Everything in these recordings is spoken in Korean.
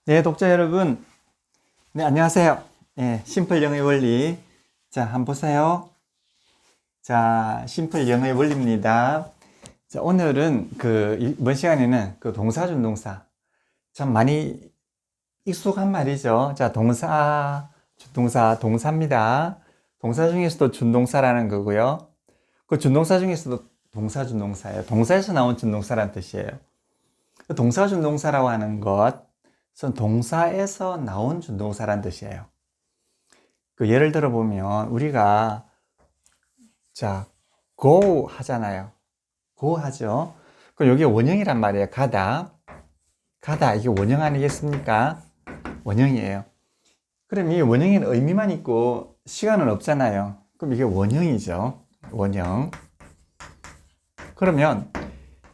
네, 독자 여러분. 네, 안녕하세요. 네, 심플 영어의 원리. 자, 한번 보세요. 자, 심플 영어의 원리입니다. 자, 오늘은 이번 시간에는 동사, 준동사. 참 많이 익숙한 말이죠. 자, 동사, 준동사, 동사입니다. 동사 중에서도 준동사라는 거고요. 그 준동사 중에서도 동사, 준동사예요. 동사에서 나온 준동사라는 뜻이에요. 동사, 준동사라고 하는 것은 동사에서 나온 준동사란 뜻이에요. 예를 들어 보면 우리가 자 go 하잖아요. go 하죠. 그럼 여기 원형이란 말이에요. 가다 이게 원형 아니겠습니까? 원형이에요. 그럼 이 원형에는 의미만 있고 시간은 없잖아요. 그럼 이게 원형이죠. 원형. 그러면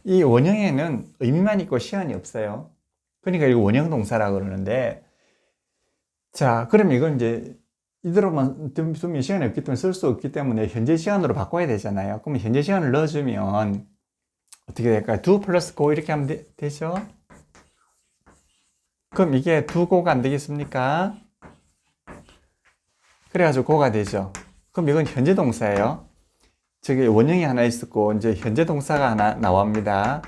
이 원형에는 의미만 있고 시간이 없어요. 그러니까 이거 원형 동사라고 그러는데, 자, 그럼 이건 이제 이대로만 두면 시간이 없기 때문에 쓸 수 없기 때문에 현재 시간으로 바꿔야 되잖아요. 그러면 현재 시간을 넣어주면 어떻게 될까요? do 플러스 go 이렇게 하면 되죠? 그럼 이게 do go가 안 되겠습니까? 그래가지고 go가 되죠. 그럼 이건 현재 동사예요. 저기 원형이 하나 있었고 이제 현재 동사가 하나 나옵니다.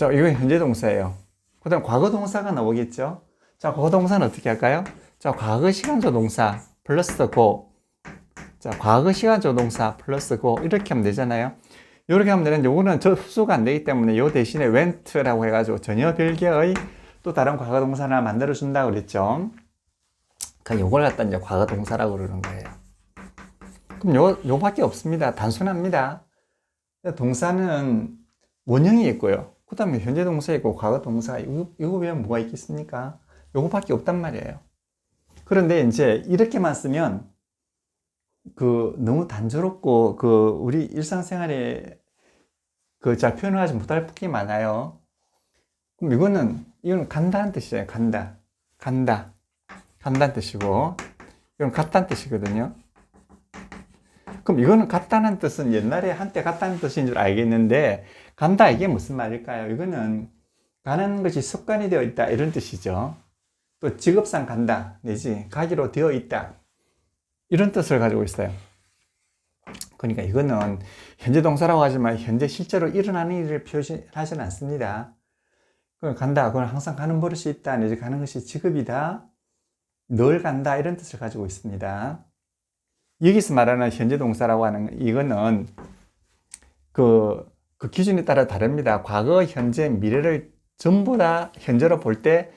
이건 현재 동사예요. 그 다음 과거 동사가 나오겠죠? 자, 과거 동사는 어떻게 할까요? 자, 과거 시간조 동사 플러스 go. 자, 과거 시간조 동사 플러스 go. 이렇게 하면 되잖아요. 이렇게 하면 되는데, 요거는 흡수가 안 되기 때문에 요 대신에 went라고 해가지고 전혀 별개의 또 다른 과거 동사를 하나 만들어준다고 그랬죠. 그러니까 요걸 갖다 이제 과거 동사라고 그러는 거예요. 그럼 요밖에 없습니다. 단순합니다. 동사는 원형이 있고요. 그 다음에 현재 동사 있고 과거 동사, 이거 외에 뭐가 있겠습니까? 요거밖에 없단 말이에요. 그런데 이제 이렇게만 쓰면 너무 단조롭고 우리 일상생활에 잘 표현하지 못할 부분이 많아요. 그럼 이거는 간다는 뜻이에요. 간다는 뜻이고, 이건 같다는 뜻이거든요. 그럼 이거는 같다는 뜻은 옛날에 한때 같다는 뜻인 줄 알겠는데, 간다 이게 무슨 말일까요? 이거는 가는 것이 습관이 되어 있다 이런 뜻이죠. 또 직업상 간다 내지 가기로 되어 있다 이런 뜻을 가지고 있어요. 그러니까 이거는 현재 동사라고 하지만 현재 실제로 일어나는 일을 표시하지는 않습니다. 간다, 그건 항상 가는 버릇이 있다 내지 가는 것이 직업이다, 늘 간다 이런 뜻을 가지고 있습니다. 여기서 말하는 현재 동사라고 하는 이거는 그 기준에 따라 다릅니다. 과거, 현재, 미래를 전부 다 현재로 볼 때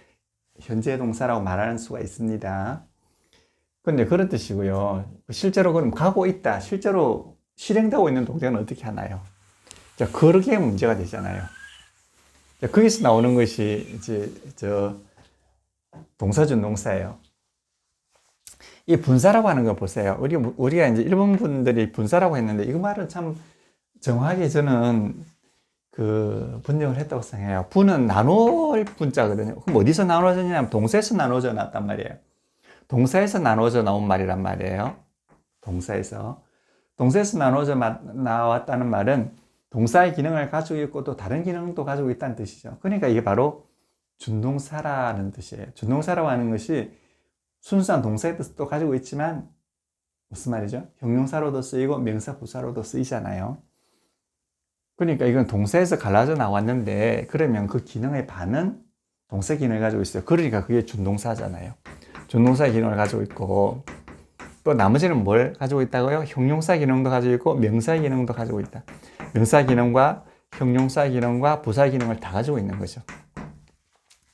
현재 동사라고 말하는 수가 있습니다. 근데 그런 뜻이고요. 실제로 그럼 가고 있다, 실제로 실행되고 있는 동작은 어떻게 하나요? 자, 그러기에 문제가 되잖아요. 자, 거기서 나오는 것이 이제 동사준동사예요. 이 분사라고 하는 거 보세요. 우리가 이제 일본 분들이 분사라고 했는데 이거 말은 참 정확하게 저는 분명을 했다고 생각해요. 분은 나눌 분자거든요. 그럼 어디서 나눠졌냐면 동사에서 나눠져 났단 말이에요. 동사에서 나눠져 나온 말이란 말이에요. 동사에서 나눠져 나왔다는 말은 동사의 기능을 가지고 있고 또 다른 기능도 가지고 있다는 뜻이죠. 그러니까 이게 바로 준동사라는 뜻이에요. 준동사라고 하는 것이 순수한 동사의 뜻도 가지고 있지만 무슨 말이죠? 형용사로도 쓰이고 명사, 부사로도 쓰이잖아요. 그러니까 이건 동사에서 갈라져 나왔는데 그러면 그 기능의 반은 동사 기능을 가지고 있어요. 그러니까 그게 준동사잖아요. 준동사의 기능을 가지고 있고 또 나머지는 뭘 가지고 있다고요? 형용사 기능도 가지고 있고 명사 기능도 가지고 있다. 명사 기능과 형용사 기능과 부사 기능을 다 가지고 있는 거죠.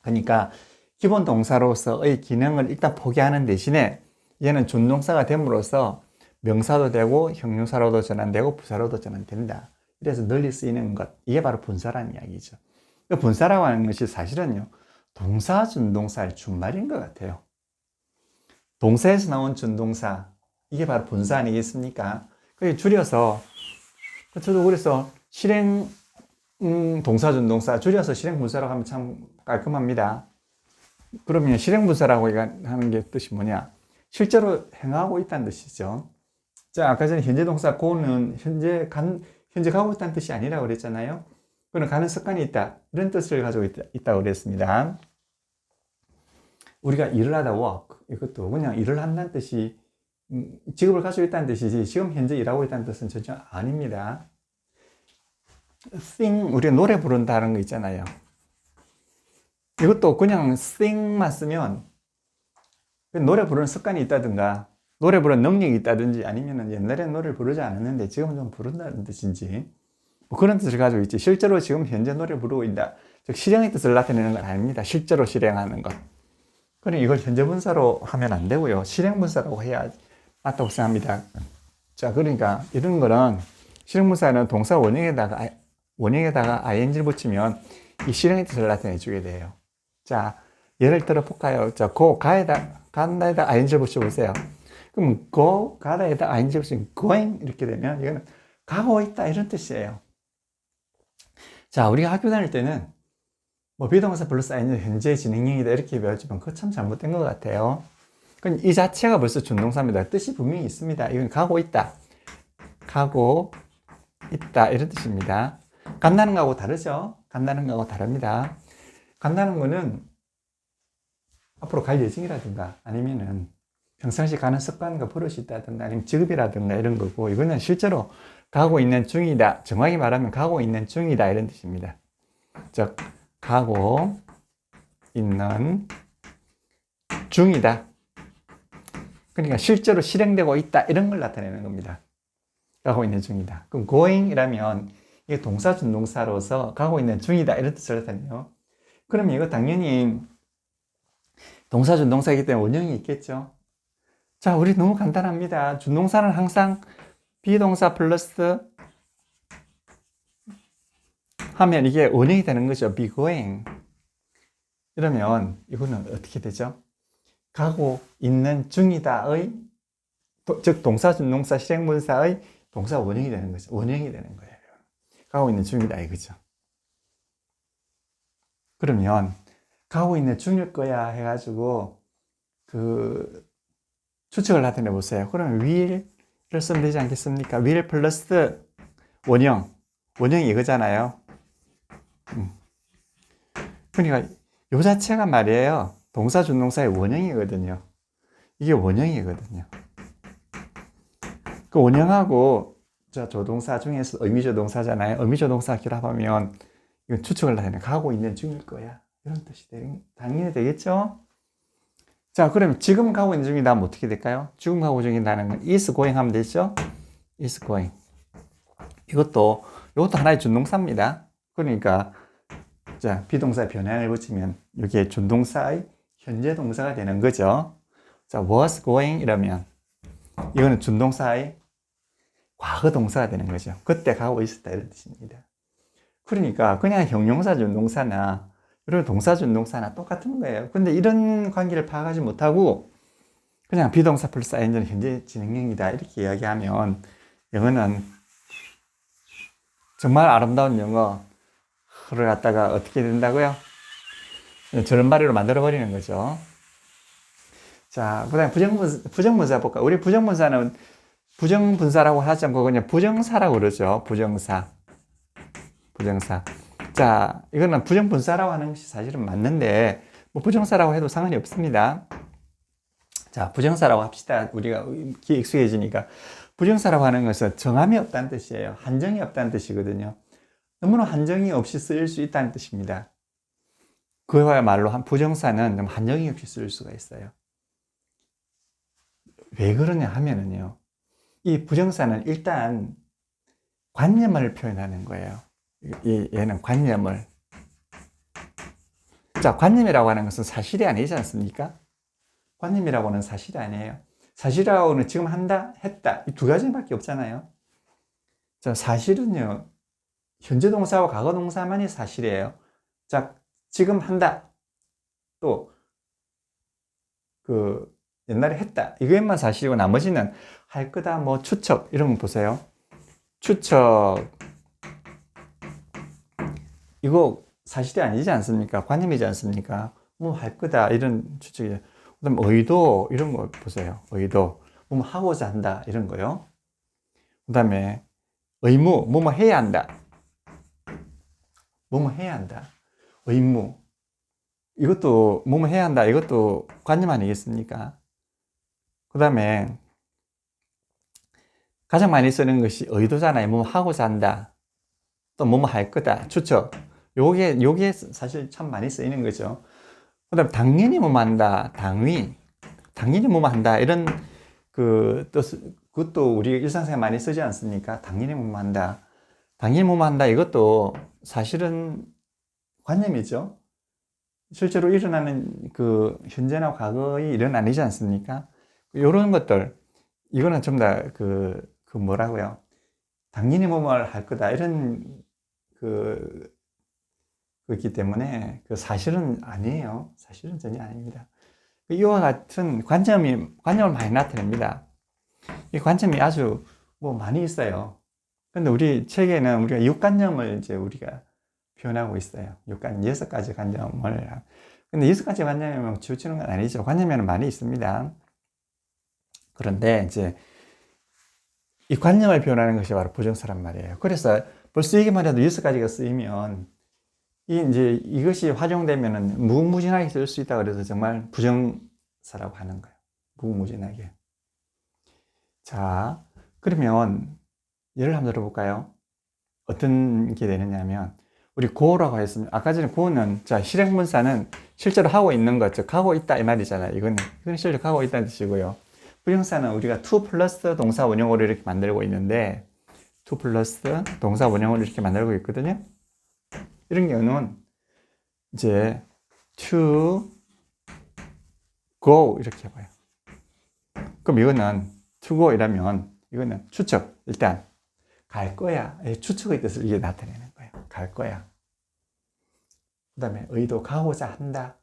그러니까 기본 동사로서의 기능을 일단 포기하는 대신에 얘는 준동사가 됨으로써 명사도 되고 형용사로도 전환되고 부사로도 전환된다. 그래서 널리 쓰이는 것, 이게 바로 분사라는 이야기죠. 분사라고 하는 것이 사실은요, 동사, 준동사의 준말인 것 같아요. 동사에서 나온 준동사, 이게 바로 분사 아니겠습니까? 그게 줄여서, 저도 그래서 실행 동사, 준동사 줄여서 실행 분사라고 하면 참 깔끔합니다. 그러면 실행 분사라고 하는 게 뜻이 뭐냐? 실제로 행하고 있다는 뜻이죠. 자, 아까 전에 현재 동사 go는 현재 가고 있다는 뜻이 아니라고 그랬잖아요. 그는 가는 습관이 있다. 이런 뜻을 가지고 있다고 그랬습니다. 우리가 일을 하다 work, 이것도 그냥 일을 한다는 뜻이 직업을 가지고 있다는 뜻이지 지금 현재 일하고 있다는 뜻은 전혀 아닙니다. sing, 우리가 노래 부른다는 거 있잖아요. 이것도 그냥 sing만 쓰면 노래 부르는 습관이 있다든가 노래 부르는 능력이 있다든지 아니면 옛날에는 노래를 부르지 않았는데 지금은 좀 부른다는 뜻인지 뭐 그런 뜻을 가지고 있지 실제로 지금 현재 노래를 부르고 있다. 즉 실행의 뜻을 나타내는 건 아닙니다. 실제로 실행하는 것. 그럼 이걸 현재 분사로 하면 안 되고요. 실행 분사라고 해야 맞다고 생각합니다. 자, 그러니까 이런 거는 실행 분사는 동사 원형에다가 ing를 붙이면 이 실행의 뜻을 나타내 주게 돼요. 자, 예를 들어 볼까요? 자, 간다에다 ing를 붙여보세요. 그럼 go, 가다에다 ing를 붙이면 going 이렇게 되면 이거는 가고 있다 이런 뜻이에요. 자, 우리가 학교 다닐 때는 뭐 비동사 플러스 ing 현재 진행형이다 이렇게 배웠지만 그거 참 잘못된 것 같아요. 이 자체가 벌써 준동사입니다. 뜻이 분명히 있습니다. 이건 가고 있다. 가고 있다 이런 뜻입니다. 간다는 거하고 다르죠? 간다는 거하고 다릅니다. 간다는 거는 앞으로 갈 예정이라든가 아니면은 평상시 가는 습관과 버릇이 있다든가 아니면 직업이라든가 이런 거고 이거는 실제로 가고 있는 중이다. 정확히 말하면 가고 있는 중이다 이런 뜻입니다. 즉 가고 있는 중이다. 그러니까 실제로 실행되고 있다 이런 걸 나타내는 겁니다. 가고 있는 중이다. 그럼 going이라면 이게 동사 준동사로서 가고 있는 중이다 이런 뜻을 나타내요. 그러면 이거 당연히 동사 준동사이기 때문에 원형이 있겠죠. 자, 우리 너무 간단합니다. 준동사는 항상 비동사 플러스 하면 이게 원형이 되는 거죠. be going. 이러면 이거는 어떻게 되죠? 가고 있는 중이다의 즉 동사 준동사 실행분사의 동사 원형이 되는 거죠. 원형이 되는 거예요. 가고 있는 중이다 이거죠. 그러면 가고 있는 중일 거야 해가지고 그 추측을 나타내 보세요. 그러면 will을 쓰면 되지 않겠습니까? will 플러스 원형이 이거잖아요. 그러니까 요 자체가 말이에요. 동사 준동사의 원형이거든요. 이게 원형이거든요. 그 원형하고 조동사 중에서 의미조동사잖아요. 의미조동사 결합하면 이건 추측을 나타내 가고 있는 중일 거야. 이런 뜻이 당연히 되겠죠? 자, 그럼 지금 가고 있는 중이다 하면 어떻게 될까요? 지금 가고 있다는 건 is going 하면 되죠? is going. 이것도 하나의 준동사입니다. 그러니까 자, 비동사의 변형을 붙이면 이게 준동사의 현재 동사가 되는 거죠. 자, was going 이러면 이거는 준동사의 과거 동사가 되는 거죠. 그때 가고 있었다 이런 뜻입니다. 그러니까 그냥 형용사 준동사나 이런 동사 준동사나 똑같은 거예요. 근데 이런 관계를 파악하지 못하고 그냥 비동사 플러스 ing는 현재 진행형이다 이렇게 이야기하면 영어는 정말 아름다운 영어를 갖다가 어떻게 된다고요? 절름발이로 만들어버리는 거죠. 자, 그 다음에 부정분사 볼까? 우리 부정분사는 부정분사라고 하지 않고 그냥 부정사라고 그러죠. 부정사. 자, 이거는 부정분사라고 하는 것이 사실은 맞는데, 뭐 부정사라고 해도 상관이 없습니다. 자, 부정사라고 합시다. 우리가 익숙해지니까. 부정사라고 하는 것은 정함이 없다는 뜻이에요. 한정이 없다는 뜻이거든요. 너무나 한정이 없이 쓰일 수 있다는 뜻입니다. 그야말로 부정사는 한정이 없이 쓸 수가 있어요. 왜 그러냐 하면은요. 이 부정사는 일단 관념을 표현하는 거예요. 얘는 관념을. 자, 관념이라고 하는 것은 사실이 아니지 않습니까? 관념이라고 하는 사실이 아니에요. 사실이라고는 지금 한다, 했다. 이 두 가지밖에 없잖아요. 자, 사실은요. 현재 동사와 과거 동사만이 사실이에요. 자, 지금 한다. 또, 옛날에 했다. 이것만 사실이고 나머지는 할 거다, 뭐 추측 이런 거 보세요. 추측 이거 사실이 아니지 않습니까? 관념이지 않습니까? 뭐 할 거다 이런 추측이죠. 그다음 의도 이런 거 보세요. 의도 뭐 하고자 한다 이런 거요. 그다음에 의무 뭐 해야 한다. 뭐뭐 해야 한다. 의무. 이것도 뭐뭐 해야 한다. 이것도 관념 아니겠습니까? 그 다음에 가장 많이 쓰는 것이 의도잖아요. 뭐뭐 하고자 한다. 또 뭐뭐 할 거다. 추측. 요게 사실 참 많이 쓰이는 거죠. 그 다음에 당연히 뭐뭐 한다. 당연히 뭐뭐 한다. 이런 그것도 우리 일상생활 많이 쓰지 않습니까? 당연히 뭐뭐 한다. 당연히 뭐뭐 한다. 이것도 사실은 관념이죠. 실제로 일어나는 그 현재나 과거의 일은 아니지 않습니까? 이런 것들, 이거는 좀 다 뭐라고요? 당연히 뭐뭐 할 거다. 이런 그렇기 때문에 그 사실은 아니에요. 사실은 전혀 아닙니다. 이와 같은 관념을 많이 나타냅니다. 이 관점이 아주 뭐 많이 있어요. 근데 우리 책에는 우리가 육관념을 이제 우리가 표현하고 있어요. 육관념, 6가지 관념을. 근데 6가지 관념이면 지우치는 건 아니죠. 관념에는 많이 있습니다. 그런데 이제 이 관념을 표현하는 것이 바로 부정사란 말이에요. 그래서 벌써 얘기만 해도 6가지가 쓰이면 이제 이것이 활용되면은 무궁무진하게 쓸 수 있다 그래서 정말 부정사라고 하는 거예요. 무궁무진하게. 자, 그러면 예를 한번 들어볼까요? 어떤 게 되느냐면 우리 고라고 했습니다. 아까 전에 고는 자 실행문사는 실제로 하고 있는 것, 즉 하고 있다 이 말이잖아요. 이거는 실제로 하고 있다는 뜻이고요. 부정사는 우리가 to 플러스 동사 원형으로 이렇게 만들고 있는데 to 플러스 동사 원형으로 이렇게 만들고 있거든요. 이런 경우는 이제 to go 이렇게 해봐요. 그럼 이거는 to go 이라면 이거는 추측, 일단 갈 거야. 추측의 뜻을 이게 나타내는 거예요. 갈 거야. 그 다음에 의도, 가고자 한다.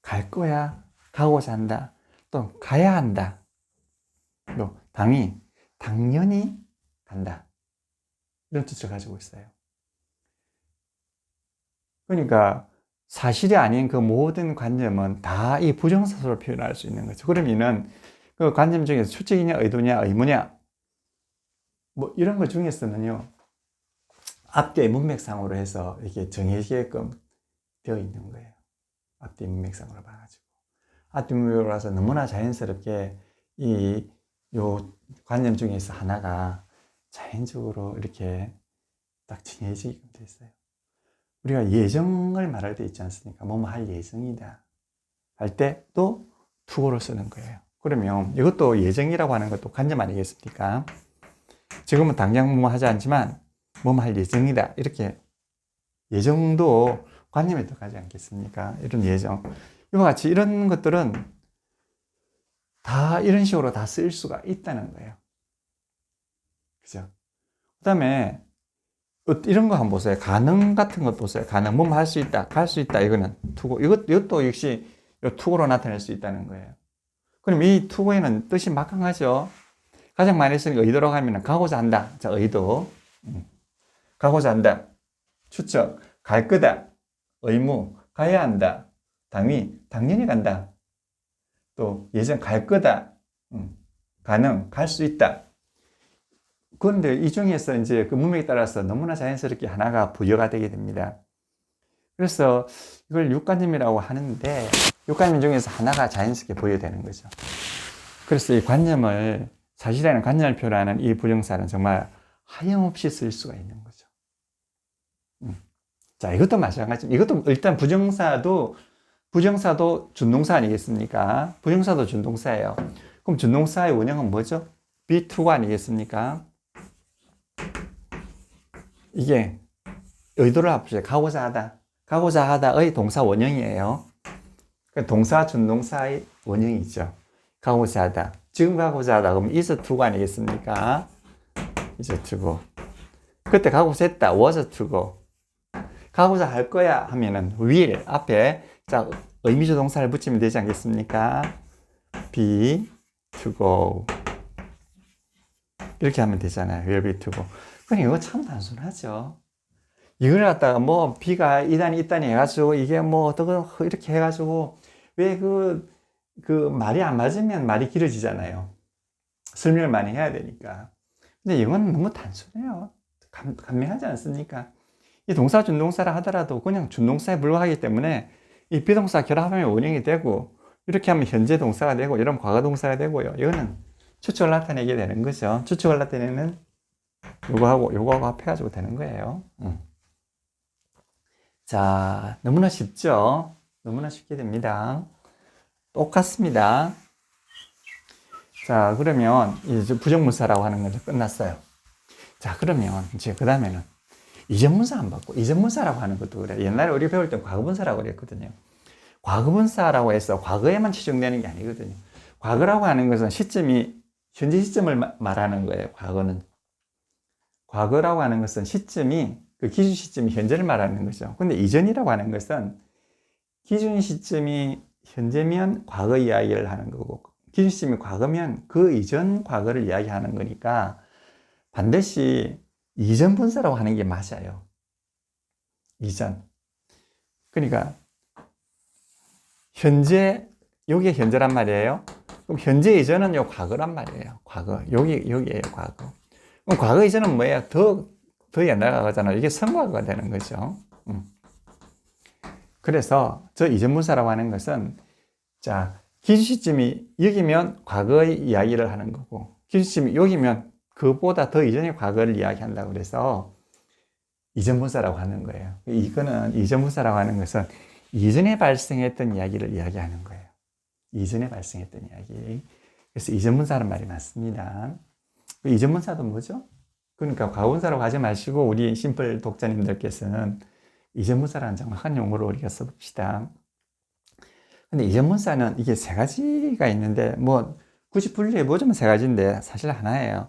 갈 거야. 가고자 한다. 또 가야 한다. 또 당연히 간다. 이런 뜻을 가지고 있어요. 그러니까 사실이 아닌 그 모든 관념은 다 이 부정사소로 표현할 수 있는 거죠. 그러면은 그 관념 중에서 추측이냐, 의도냐, 의무냐, 뭐 이런 것 중에서는요, 앞뒤의 문맥상으로 해서 이렇게 정해지게끔 되어 있는 거예요. 앞뒤 문맥상으로 봐가지고. 앞뒤 문맥으로 봐서 너무나 자연스럽게 요 관념 중에서 하나가 자연적으로 이렇게 딱 정해지게끔 되어 있어요. 우리가 예정을 말할 때 있지 않습니까? 뭐뭐 할 예정이다. 할 때 또 투고로 쓰는 거예요. 그러면 이것도 예정이라고 하는 것도 관념 아니겠습니까? 지금은 당장 뭐뭐 하지 않지만 뭐뭐 할 예정이다. 이렇게 예정도 관념에 들어가지 않겠습니까? 이런 예정. 이와 같이 이런 것들은 다 이런 식으로 다 쓸 수가 있다는 거예요. 그죠? 그 다음에 이런 거 한번 보세요. 가능 같은 것 보세요. 가능. 뭐뭐 할 수 있다. 갈 수 있다. 이거는 투고. 이것도 역시 투고로 나타낼 수 있다는 거예요. 그럼 이 투고에는 뜻이 막강하죠. 가장 많이 쓰는 의도라고 하면 가고자 한다. 자, 의도. 가고자 한다. 추측. 갈 거다. 의무. 가야 한다. 당연히 간다. 또 예정 갈 거다. 가능. 갈 수 있다. 그런데 이 중에서 이제 그 문맥에 따라서 너무나 자연스럽게 하나가 부여가 되게 됩니다. 그래서 이걸 육관념이라고 하는데 육관념 중에서 하나가 자연스럽게 부여되는 거죠. 그래서 이 관념을 사실이라는 관념을 표현하는 이 부정사는 정말 하염없이 쓸 수가 있는 거죠. 자, 이것도 마찬가지입니다. 이것도 일단 부정사도 준동사 아니겠습니까? 부정사도 준동사예요. 그럼 준동사의 원형은 뭐죠? be to가 아니겠습니까? 이게 의도를 합치죠. 가고자 하다. 가고자 하다의 동사 원형이에요. 동사 준동사의 원형이죠. 가고자 하다. 지금 가고자 하다. 그럼 is to가 아니겠습니까? is to고. 그때 가고자 했다. was to고. 가고자 할 거야 하면은 will 앞에 자 의미조 동사를 붙이면 되지 않겠습니까? be to go. 이렇게 하면 되잖아요. will be to go. 그러니까 이거 참 단순하죠. 이걸 갖다가 뭐 B가 이단이 해가지고 이게 뭐 어떻게 이렇게 해가지고 왜 그 말이 안 맞으면 말이 길어지잖아요. 설명을 많이 해야 되니까. 근데 이건 너무 단순해요. 간명하지 않습니까? 이 동사 준동사라 하더라도 그냥 준동사에 불과하기 때문에 이 비동사 결합하면 원형이 되고, 이렇게 하면 현재 동사가 되고, 이러면 과거 동사가 되고요. 이거는 추측을 나타내게 되는 거죠. 추측을 나타내는 요거하고 합해가지고 되는 거예요. 자, 너무나 쉽죠? 너무나 쉽게 됩니다. 똑같습니다. 자, 그러면 이제 부정문사라고 하는 건 끝났어요. 자, 그러면 이제 그 다음에는 이전문사 안 받고, 이전문사라고 하는 것도 그래요. 옛날에 우리 배울 때 과거분사라고 그랬거든요. 과거분사라고 해서 과거에만 치중되는 게 아니거든요. 과거라고 하는 것은 시점이, 현재 시점을 말하는 거예요. 과거라고 하는 것은 시점이, 그 기준 시점이 현재를 말하는 거죠. 근데 이전이라고 하는 것은 기준 시점이 현재면 과거 이야기를 하는 거고, 기준 시점이 과거면 그 이전 과거를 이야기하는 거니까 반드시 이전 분사라고 하는 게 맞아요. 이전. 그러니까 현재, 요게 현재란 말이에요. 그럼 현재 이전은 요 과거란 말이에요. 과거. 여기에요, 과거. 그럼 과거 이전은 뭐예요? 더 옛날 과거잖아요. 이게 선과거가 되는 거죠. 그래서 저 이전 분사라고 하는 것은, 자, 기준 시점이 여기면 과거의 이야기를 하는 거고, 기준 시점이 여기면 그보다 더 이전의 과거를 이야기한다고 그래서 이전 분사라고 하는 거예요. 이거는 이전 분사라고 하는 것은 이전에 발생했던 이야기를 이야기하는 거예요. 이전에 발생했던 이야기. 그래서 이전 분사라는 말이 맞습니다. 이전 분사도 뭐죠? 그러니까 과거 분사라고 하지 마시고 우리 심플 독자님들께서는 이전 분사라는 정확한 용어로 우리가 써봅시다. 근데 이전 분사는 이게 세 가지가 있는데, 뭐 굳이 분리해보자면 세 가지인데 사실 하나예요.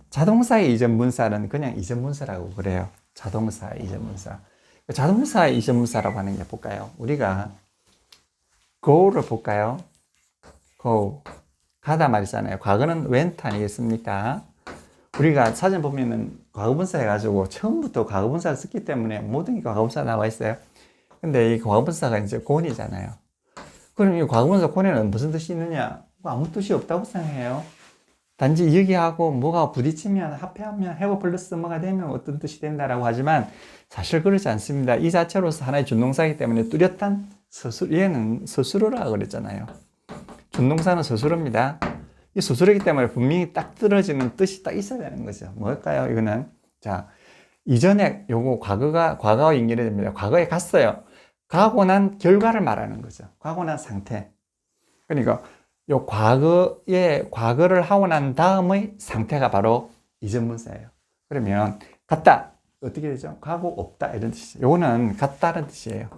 자동사의 이전 분사는 그냥 이전 분사라고 그래요. 자동사의 이전 분사. 자동사의 이전 분사라고 하는 게 볼까요? 우리가 go를 볼까요? go. 가다 말이잖아요. 과거는 went 아니겠습니까? 우리가 사전 보면은 과거분사 해가지고 처음부터 과거분사를 썼기 때문에 모든 게 과거분사 나와 있어요. 근데 이 과거분사가 이제 gone이잖아요. 그럼 이 과거분사 gone는 무슨 뜻이 있느냐? 아무 뜻이 없다고 생각해요. 단지 여기하고 뭐가 부딪히면, 합해하면, have 플러스 뭐가 되면 어떤 뜻이 된다라고 하지만 사실 그렇지 않습니다. 이 자체로서 하나의 준동사이기 때문에 뚜렷한 서술, 얘는 서술어라고 그랬잖아요. 준동사는 서술어입니다. 이 서술어이기 때문에 분명히 딱 떨어지는 뜻이 딱 있어야 되는 거죠. 뭘까요? 이거는. 자, 이전에 요거 과거와 연결이 됩니다. 과거에 갔어요. 가고 난 결과를 말하는 거죠. 가고 난 상태. 그러니까 요 과거를 하고 난 다음의 상태가 바로 이전 분사예요. 그러면 갔다 어떻게 되죠? 가고 없다 이런 뜻이죠. 요거는 갔다는 뜻이에요.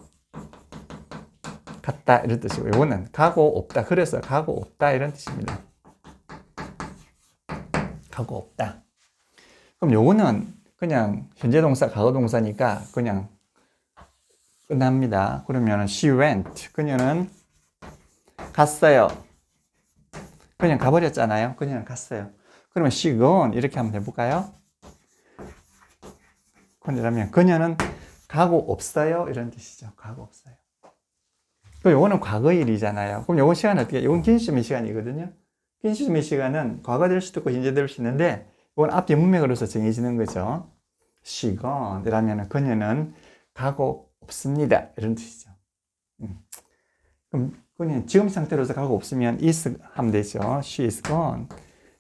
갔다 이런 뜻이고, 요거는 가고 없다. 그래서 가고 없다 이런 뜻입니다. 가고 없다. 그럼 요거는 그냥 현재 동사, 과거 동사니까 그냥 끝납니다. 그러면 she went. 그녀는 갔어요. 그냥 가버렸잖아요. 그냥 갔어요. 그러면 she gone 이렇게 한번 해볼까요? 그러면 그녀는 가고 없어요 이런 뜻이죠. 가고 없어요. 그럼 요거는 과거의 일이잖아요. 그럼 요건 시간 어떻게? 요건 긴 시점의 시간이거든요. 긴 시점의 시간은 과거 될 수도 있고 현재 될 수 있는데, 이건 앞뒤 문맥으로서 정해지는 거죠. she gone 이라면 그녀는 가고 없습니다 이런 뜻이죠. 그럼 그냥 지금 상태로서 가고 없으면 is 하면 되죠. she is gone.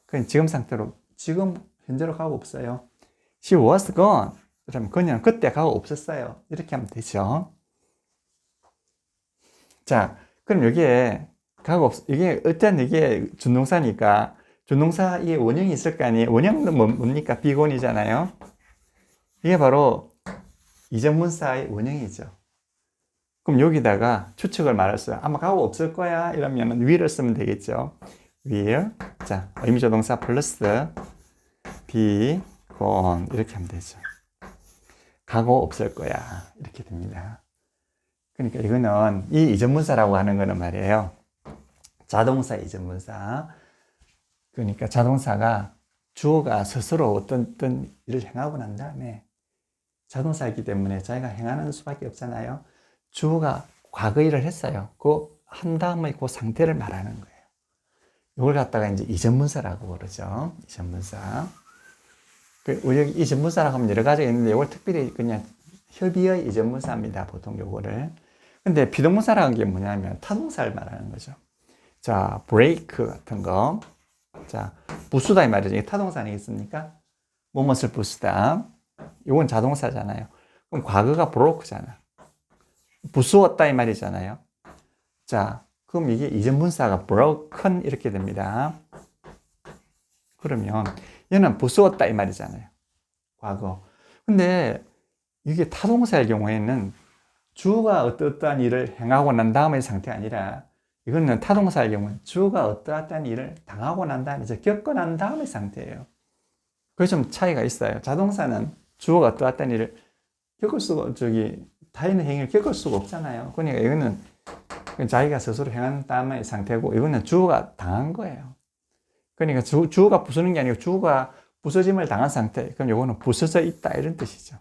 그냥 지금 상태로, 지금 현재로 가고 없어요. she was gone. 그러면 그녀는 그때 가고 없었어요. 이렇게 하면 되죠. 자, 그럼 여기에 이게 어쨌든 이게 준동사니까 준동사의 원형이 있을 거 아니에요. 원형은 뭡니까? 비곤이잖아요. 이게 바로 이전문사의 원형이죠. 그럼 여기다가 추측을 말했어요. 아마 가고 없을 거야 이러면 will을 쓰면 되겠죠. will. 자, 의미조동사 플러스 be gone 이렇게 하면 되죠. 가고 없을 거야 이렇게 됩니다. 그러니까 이거는 이 이전문사라고 하는 거는 말이에요. 자동사 이전문사. 그러니까 자동사가 주어가 스스로 어떤 일을 행하고 난 다음에, 자동사이기 때문에 자기가 행하는 수밖에 없잖아요. 주어가 과거 일을 했어요. 그 한 다음에 그 상태를 말하는 거예요. 이걸 갖다가 이제 이전문사라고 그러죠. 이전문사. 우리 이전문사라고 하면 여러 가지가 있는데 이걸 특별히 그냥 협의의 이전문사입니다. 보통 요거를. 근데 비동문사라는 게 뭐냐면 타동사를 말하는 거죠. 자, break 같은 거. 자, 부수다 이 말이죠. 이게 타동사 아니겠습니까? 무엇을 부수다. 이건 자동사잖아요. 그럼 과거가 broke잖아. 부수었다 이 말이잖아요. 자, 그럼 이게 이전문사가 broken 이렇게 됩니다. 그러면 얘는 부수었다 이 말이잖아요. 과거. 근데 이게 타동사의 경우에는 주가 어떠한 일을 행하고 난 다음의 상태가 아니라 이거는 타동사의 경우는 주가 어떠한 일을 당하고 난 다음에 겪고 난 다음의 상태예요. 그게 좀 차이가 있어요. 자동사는 주가 어떠한 일을 겪을 수가 타인의 행위를 겪을 수가 없잖아요. 그러니까 이거는 자기가 스스로 행한 다음의 상태고 이거는 주가 당한 거예요. 그러니까 주가 부수는 게 아니고 주가 부서짐을 당한 상태. 그럼 요거는 부서져 있다 이런 뜻이죠.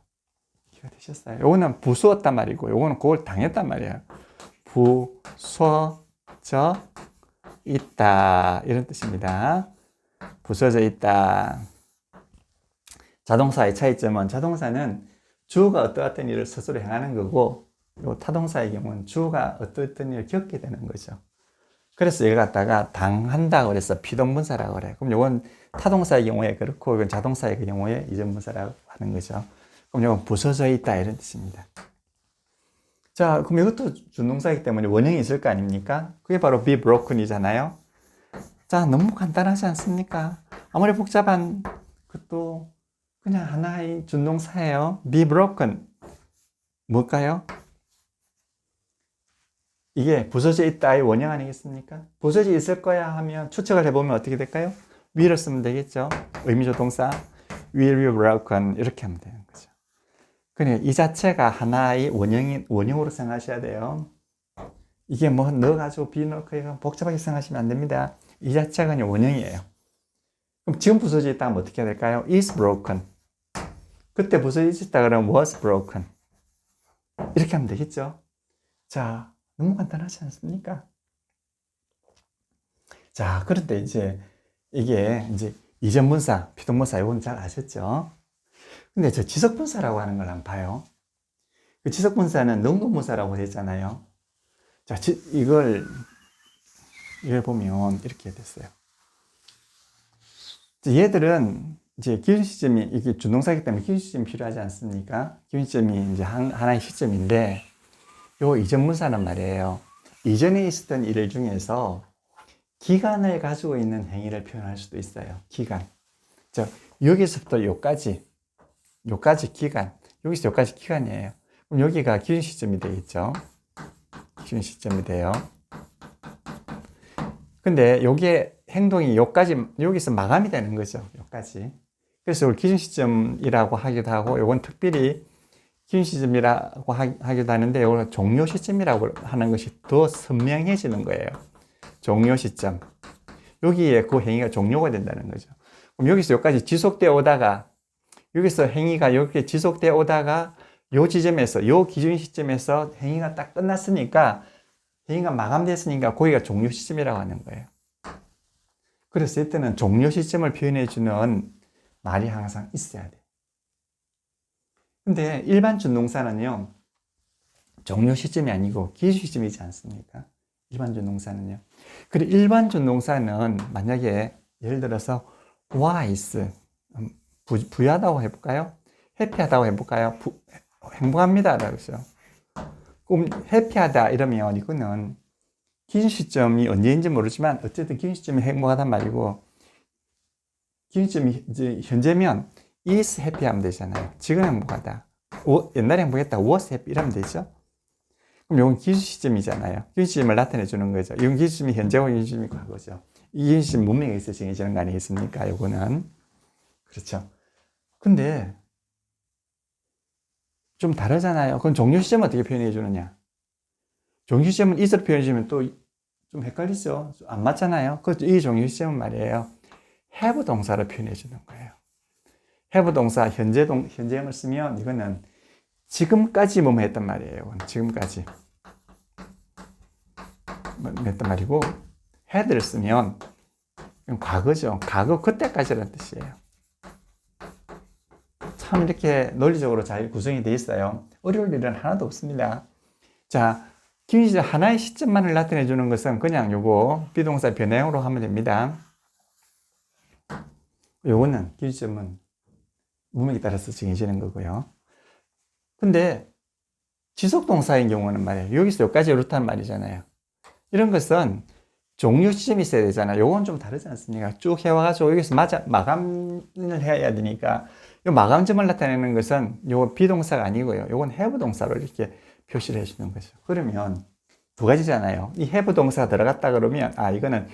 이해가 되셨어요? 요거는 부수었단 말이고 요거는 그걸 당했단 말이에요. 부서져 있다 이런 뜻입니다. 부서져 있다. 자동사의 차이점은 자동사는 주가 어떠한 일을 스스로 행하는 거고 요 타동사의 경우는 주가 어떠한 일을 겪게 되는 거죠. 그래서 이걸 갖다가 당한다고 그래서 비동분사라고 그래요. 그럼 이건 타동사의 경우에 그렇고 이건 자동사의 경우에 이전분사라고 하는 거죠. 그럼 이건 부서져 있다 이런 뜻입니다. 자, 그럼 이것도 준동사이기 때문에 원형이 있을 거 아닙니까? 그게 바로 be broken이잖아요. 자, 너무 간단하지 않습니까? 아무리 복잡한 것도 그냥 하나의 준동사예요. be broken. 뭘까요? 이게 부서져 있다의 원형 아니겠습니까? 부서져 있을 거야 하면 추측을 해보면 어떻게 될까요? will을 쓰면 되겠죠. 의미조 동사 will be broken 이렇게 하면 되는 거죠. 그러니까 이 자체가 하나의 원형으로 생각하셔야 돼요. 이게 뭐 넣어가지고 be 넣고 복잡하게 생각하시면 안 됩니다. 이 자체가 그냥 원형이에요. 그럼 지금 부서져 있다 하면 어떻게 해야 될까요? is broken. 그때 부서져 있다 그러면 was broken. 이렇게 하면 되겠죠. 자, 너무 간단하지 않습니까? 자, 그런데 이게 이전분사, 비동분사 이건 잘 아셨죠? 근데 저 지속분사라고 하는 걸 한번 봐요. 그 지속분사는 능동분사라고 되잖아요. 자, 이걸 보면 이렇게 됐어요. 얘들은 기준 시점이 이게 준동사이기 때문에 기준 시점이 필요하지 않습니까? 기준 시점이 하나의 시점인데 요 이전분사는 말이에요. 이전에 있었던 일 중에서 기간을 가지고 있는 행위를 표현할 수도 있어요. 기간. 여기서부터 요까지 기간. 여기서 요까지 기간이에요. 그럼 여기가 기준 시점이 되겠죠. 기준 시점이 돼요. 근데 요게 행동이 여기서 마감이 되는 거죠. 요까지. 그래서 이걸 기준 시점이라고 하기도 하고 요건 특별히 기준 시점이라고 하기도 하는데 이걸 종료 시점이라고 하는 것이 더 선명해지는 거예요. 종료 시점. 여기에 그 행위가 종료가 된다는 거죠. 그럼 여기서 여기까지 지속되어 오다가 여기서 행위가 이렇게 지속되어 오다가 요 지점에서 요 기준 시점에서 행위가 딱 끝났으니까 행위가 마감됐으니까 거기가 종료 시점이라고 하는 거예요. 그래서 이때는 종료 시점을 표현해 주는 말이 항상 있어야 돼요. 근데 일반 준동사는요, 종료 시점이 아니고 기준 시점이지 않습니까? 일반 준동사는요. 그리고 일반 준동사는 만약에 예를 들어서 wise, 부유하다고 해볼까요? 해피하다고 해볼까요? 행복합니다. 라고 했어요. 그럼 해피하다 이러면 이거는 기준 시점이 언제인지 모르지만 어쨌든 기준 시점이 행복하단 말이고 기준 시점이 현재면 is happy 하면 되잖아요. 지금 행복하다. 옛날에 행복했다. was happy 이러면 되죠. 그럼 이건 기준 시점이잖아요. 기준 시점을 나타내 주는 거죠. 이건 기준 시점이 현재고 기준 시점이 과거죠. 이 기준 시점 문맥에 있어 정해지는 거 아니겠습니까? 요거는. 그렇죠. 근데 좀 다르잖아요. 그럼 종료 시점은 어떻게 표현해 주느냐? 종료 시점은 is로 표현해 주면 또 좀 헷갈리죠. 안 맞잖아요. 그래서 이 종료 시점은 말이에요. have 동사로 표현해 주는 거예요. have 동사 현재형을 쓰면 이거는 지금까지 뭐뭐 했단 말이에요. 지금까지 뭐 했단 말이고 had를 쓰면 과거죠. 과거 그때까지라는 뜻이에요. 참 이렇게 논리적으로 잘 구성이 되어 있어요. 어려울 일은 하나도 없습니다. 자, 기울이자 하나의 시점만을 나타내 주는 것은 그냥 요거 비동사 변형으로 하면 됩니다. 요거는 기울이점은 문맥에 따라서 정해지는 거고요. 근데 지속동사인 경우는 말이에요. 여기서 여기까지 이렇단 말이잖아요. 이런 것은 종료 시점이 있어야 되잖아요. 요건 좀 다르지 않습니까? 쭉 해와가지고 여기서 마감을 해야 되니까 요 마감점을 나타내는 것은 요 비동사가 아니고요. 요건 have 동사로 이렇게 표시를 해주는 거죠. 그러면 두 가지잖아요. 이 have 동사가 들어갔다 그러면 이거는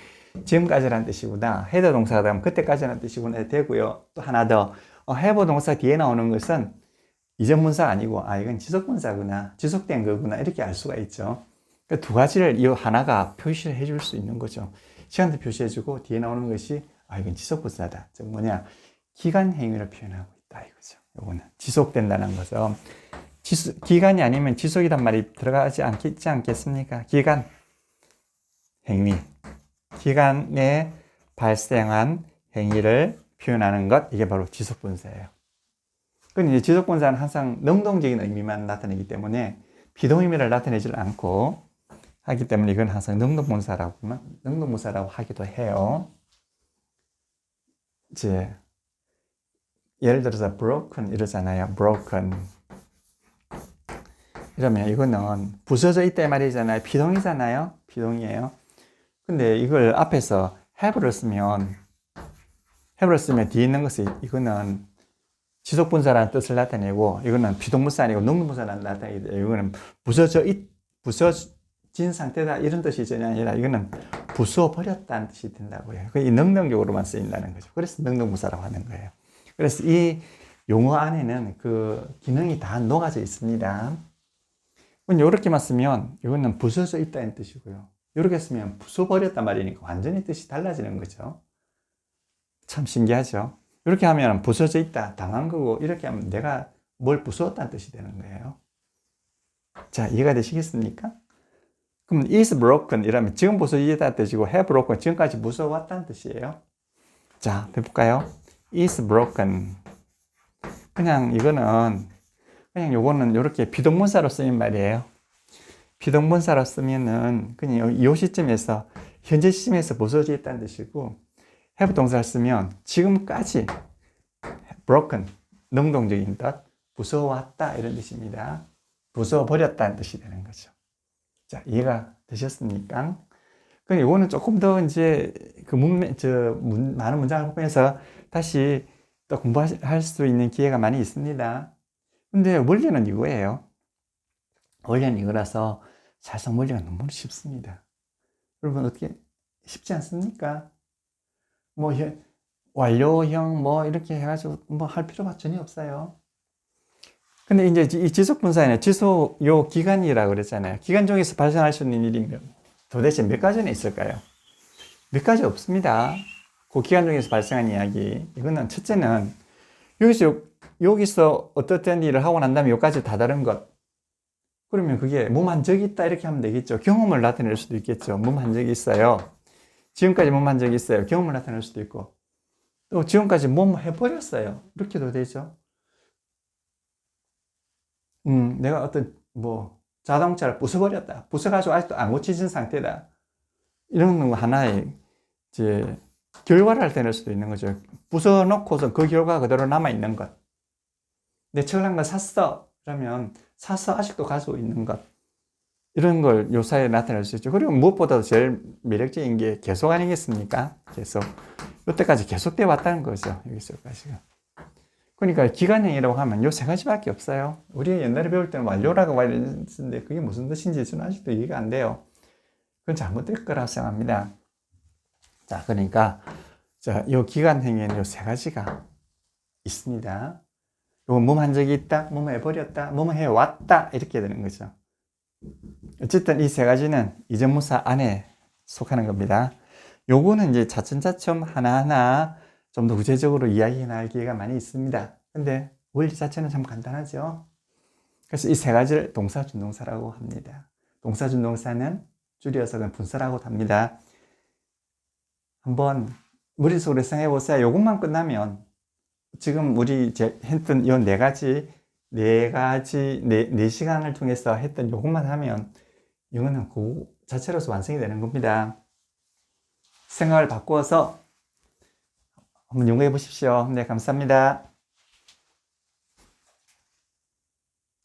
지금까지라는 뜻이구나. header 동사가 들어가면 그때까지라는 뜻이구나 되고요. 또 하나 더 have 동사 뒤에 나오는 것은 이전 문사가 아니고 이건 지속 문사구나, 지속된 거구나 이렇게 알 수가 있죠. 그러니까 두 가지를 이 하나가 표시를 해줄 수 있는 거죠. 시간도 표시해주고 뒤에 나오는 것이 이건 지속 문사다. 즉 뭐냐, 기간 행위를 표현하고 있다 이거죠. 요거는 지속된다는 것은 기간이 아니면 지속이란 말이 들어가지 않겠습니까? 기간 행위, 기간에 발생한 행위를 표현하는 것, 이게 바로 지속 분사예요. 근데 이제 지속 분사는 항상 능동적인 의미만 나타내기 때문에 비동 의미를 나타내질 않고 하기 때문에 이건 항상 능동분사라고 하기도 해요. 이제 예를 들어서 broken 이러잖아요. broken 이러면 이거는 부서져 있다 말이잖아요. 비동이잖아요. 비동이에요. 근데 이걸 앞에서 have를 쓰면 뒤에 있는 것이 이거는 지속분사라는 뜻을 나타내고 이거는 비동분사 아니고 능동분사라는 나타내기 때문에 이거는 부서진 상태다 이런 뜻이 전혀 아니라 이거는 부숴버렸다는 뜻이 된다고요. 이 능동적으로만 쓰인다는 거죠. 그래서 능동분사라고 하는 거예요. 그래서 이 용어 안에는 그 기능이 다 녹아져 있습니다. 이렇게만 쓰면 이거는 부서져 있다는 뜻이고요. 이렇게 쓰면 부숴버렸단 말이니까 완전히 뜻이 달라지는 거죠. 참 신기하죠. 이렇게 하면 부서져 있다, 당한 거고, 이렇게 하면 내가 뭘 부수었다는 뜻이 되는 거예요. 자, 이해가 되시겠습니까? 그럼 is broken 이러면 지금 부서지다는 뜻이고 have broken 지금까지 부숴왔다는 뜻이에요. 자, 해볼까요? is broken. 그냥 요거는 이렇게 비동문사로 쓰인 말이에요. 비동문사로 쓰면은 그냥 이 시점에서 현재 시점에서 부서져 있다는 뜻이고 have 동사를 쓰면 지금까지 broken, 능동적인 뜻, 부숴왔다 이런 뜻입니다. 부숴버렸다는 뜻이 되는 거죠. 자, 이해가 되셨습니까? 그럼 이거는 조금 더 이제 많은 문장을 보면서 다시 또 공부할 수 있는 기회가 많이 있습니다. 근데 원리는 이거예요. 원리는 이거라서 사실상 원리가 너무 쉽습니다. 여러분 어떻게 쉽지 않습니까? 완료형 이렇게 해가지고 할 필요가 전혀 없어요. 근데 이제 이 지속분사에는 요 기간이라고 그랬잖아요. 기간 중에서 발생할 수 있는 일이 도대체 몇 가지나 있을까요? 몇 가지 없습니다. 그 기간 중에서 발생한 이야기. 이거는 첫째는 여기서 어떤 일을 하고 난 다음에 여기까지 다 다른 것. 그러면 그게 몸한 적이 있다 이렇게 하면 되겠죠. 경험을 나타낼 수도 있겠죠. 몸한 적이 있어요. 지금까지 몸한 적이 있어요. 경험을 나타낼 수도 있고. 또 지금까지 해버렸어요. 이렇게도 되죠. 내가 어떤 자동차를 부숴버렸다. 부숴가지고 아직도 안 고쳐진 상태다. 이런 거 하나의 이제 결과를 나타낼 수도 있는 거죠. 부숴놓고서 그 결과가 그대로 남아있는 것. 내 처음 걸 샀어. 그러면 사서 아직도 가지고 있는 것. 이런 걸 요사에 나타낼 수 있죠. 그리고 무엇보다도 제일 매력적인 게 계속 아니겠습니까? 계속. 이때까지 계속되어 왔다는 거죠. 여기서까지가. 그러니까 기간행위라고 하면 요 세 가지밖에 없어요. 우리가 옛날에 배울 때는 완료라고 말했는데 그게 무슨 뜻인지 저는 아직도 이해가 안 돼요. 그건 잘못될 거라고 생각합니다. 자, 그러니까 요 기간행위에는 요 세 가지가 있습니다. 요거 몸한 적이 있다, 몸을 해버렸다, 몸을 해왔다 이렇게 되는 거죠. 어쨌든 이 세 가지는 이전무사 안에 속하는 겁니다. 요거는 이제 차츰차츰 하나하나 좀 더 구체적으로 이야기해 나갈 기회가 많이 있습니다. 근데 원리 자체는 참 간단하죠. 그래서 이 세 가지를 동사준동사라고 합니다. 동사준동사는 줄여서 그냥 분사라고 합니다. 한번 머릿속으로 생각해 보세요. 요것만 끝나면 지금 우리 이제 했던 이 네 시간을 통해서 했던 요것만 하면 영어는 그 자체로서 완성이 되는 겁니다. 생각을 바꾸어서 한번 연구해 보십시오. 네, 감사합니다.